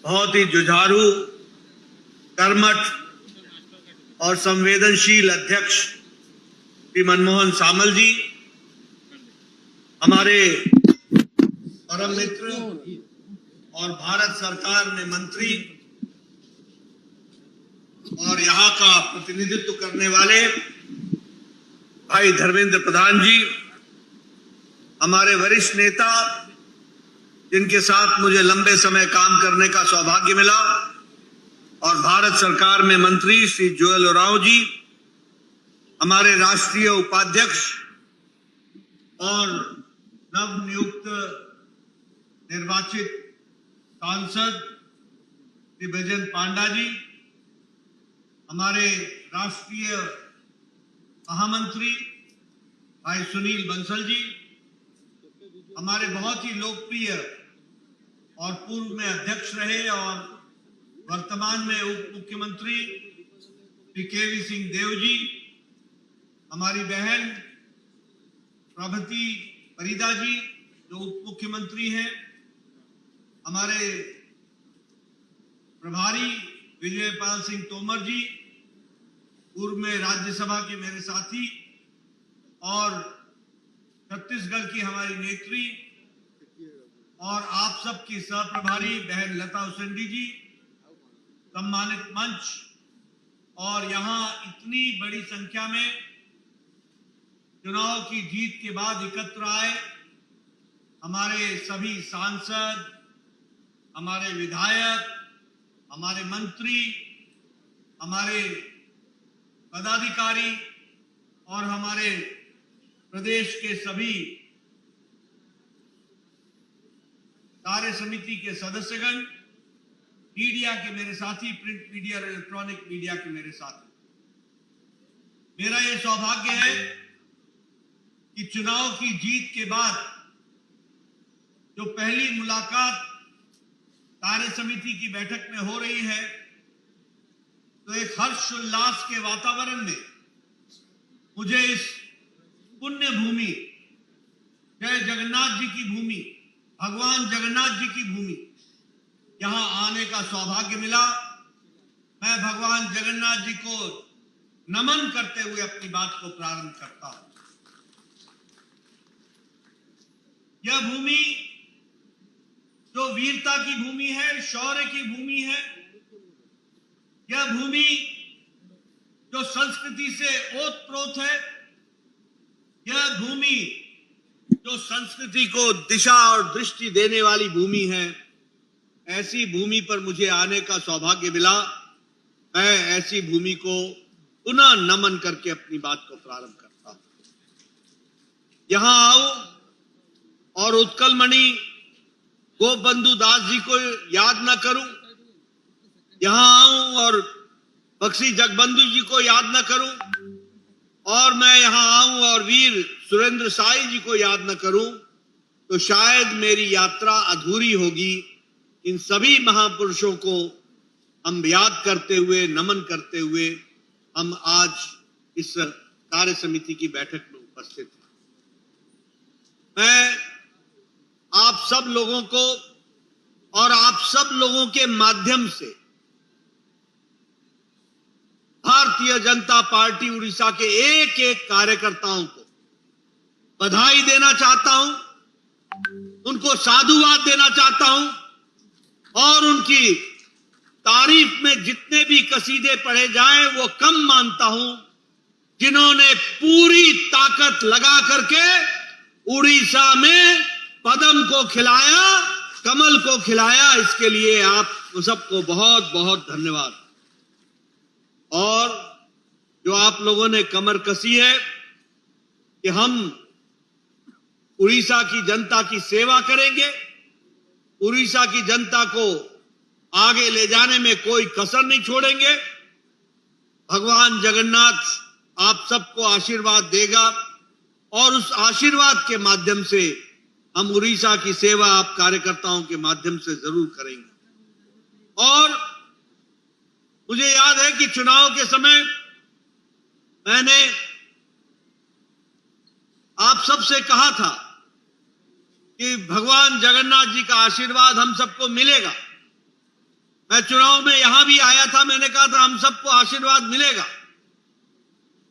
बहुत ही जुझारू, कर्मठ और संवेदनशील अध्यक्ष श्री मनमोहन सामल जी, हमारे परम मित्र और भारत सरकार में मंत्री और यहाँ का प्रतिनिधित्व करने वाले भाई धर्मेंद्र प्रधान जी, हमारे वरिष्ठ नेता जिनके साथ मुझे लंबे समय काम करने का सौभाग्य मिला, और भारत सरकार में मंत्री श्री जुएल ओरांव जी, हमारे राष्ट्रीय उपाध्यक्ष और नवनियुक्त निर्वाचित सांसद श्री बैजयंत पांडा जी, हमारे राष्ट्रीय महामंत्री भाई सुनील बंसल जी, हमारे बहुत ही लोकप्रिय और पूर्व में अध्यक्ष रहे और वर्तमान में उप मुख्यमंत्री श्री केवी सिंह देव जी, हमारी बहन प्रभाती परिदा जी जो उप मुख्यमंत्री हैं, हमारे प्रभारी विजयपाल सिंह तोमर जी, पूर्व में राज्यसभा के मेरे साथी, और छत्तीसगढ़ की हमारी नेत्री और आप सबकी सहप्रभारी बहन लता उसेंडी जी, सम्मानित मंच और यहाँ इतनी बड़ी संख्या में चुनाव की जीत के बाद एकत्र आए हमारे सभी सांसद, हमारे विधायक, हमारे मंत्री, हमारे पदाधिकारी और हमारे प्रदेश के सभी कार्य समिति के सदस्यगण, मीडिया के मेरे साथी, प्रिंट मीडिया और इलेक्ट्रॉनिक मीडिया के मेरे साथी, मेरा यह सौभाग्य है कि चुनाव की जीत के बाद जो पहली मुलाकात कार्य समिति की बैठक में हो रही है, तो एक हर्षोल्लास के वातावरण में मुझे इस पुण्य भूमि, जय जगन्नाथ जी की भूमि, भगवान जगन्नाथ जी की भूमि, यहां आने का सौभाग्य मिला। मैं भगवान जगन्नाथ जी को नमन करते हुए अपनी बात को प्रारंभ करता हूं। यह भूमि जो वीरता की भूमि है, शौर्य की भूमि है, यह भूमि जो संस्कृति से ओतप्रोत है, यह भूमि जो संस्कृति को दिशा और दृष्टि देने वाली भूमि है, ऐसी भूमि पर मुझे आने का सौभाग्य मिला। मैं ऐसी भूमि को पुनः नमन करके अपनी बात को प्रारंभ करता हूं। यहां आऊं और उत्कलमणि गोपबंधु दास जी को याद न करूं, यहां आऊं और बख्शी जगबंधु जी को याद न करूं, और मैं यहां आऊं और वीर सुरेंद्र साई जी को याद न करूं, तो शायद मेरी यात्रा अधूरी होगी। इन सभी महापुरुषों को हम याद करते हुए, नमन करते हुए हम आज इस कार्य समिति की बैठक में उपस्थित हैं। मैं आप सब लोगों को और आप सब लोगों के माध्यम से भारतीय जनता पार्टी उड़ीसा के एक एक कार्यकर्ताओं को बधाई देना चाहता हूं, उनको साधुवाद देना चाहता हूं, और उनकी तारीफ में जितने भी कसीदे पढ़े जाएं वो कम मानता हूं, जिन्होंने पूरी ताकत लगा करके उड़ीसा में पद्म को खिलाया, कमल को खिलाया। इसके लिए आप सबको बहुत बहुत धन्यवाद। और जो आप लोगों ने कमर कसी है कि हम उड़ीसा की जनता की सेवा करेंगे, उड़ीसा की जनता को आगे ले जाने में कोई कसर नहीं छोड़ेंगे। भगवान जगन्नाथ आप सबको आशीर्वाद देगा और उस आशीर्वाद के माध्यम से हम उड़ीसा की सेवा आप कार्यकर्ताओं के माध्यम से जरूर करेंगे। और मुझे याद है कि चुनाव के समय मैंने आप सबसे कहा था कि भगवान जगन्नाथ जी का आशीर्वाद हम सबको मिलेगा, मैं चुनाव में यहां भी आया था, मैंने कहा था हम सबको आशीर्वाद मिलेगा,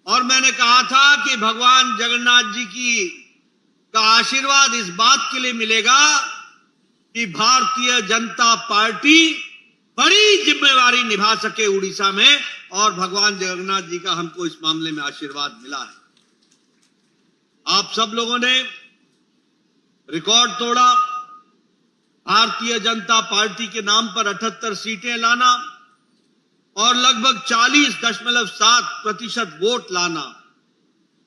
और मैंने कहा था कि भगवान जगन्नाथ जी का आशीर्वाद इस बात के लिए मिलेगा कि भारतीय जनता पार्टी बड़ी जिम्मेवारी निभा सके उड़ीसा में, और भगवान जगन्नाथ जी का हमको इस मामले में आशीर्वाद मिला है। आप सब लोगों ने रिकॉर्ड तोड़ा। भारतीय जनता पार्टी के नाम पर 78 सीटें लाना और लगभग 40.7% वोट लाना,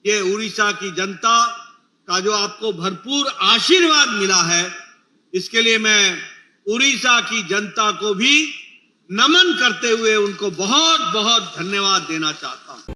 ये उड़ीसा की जनता का जो आपको भरपूर आशीर्वाद मिला है, इसके लिए मैं उड़ीसा की जनता को भी नमन करते हुए उनको बहुत बहुत धन्यवाद देना चाहता हूं।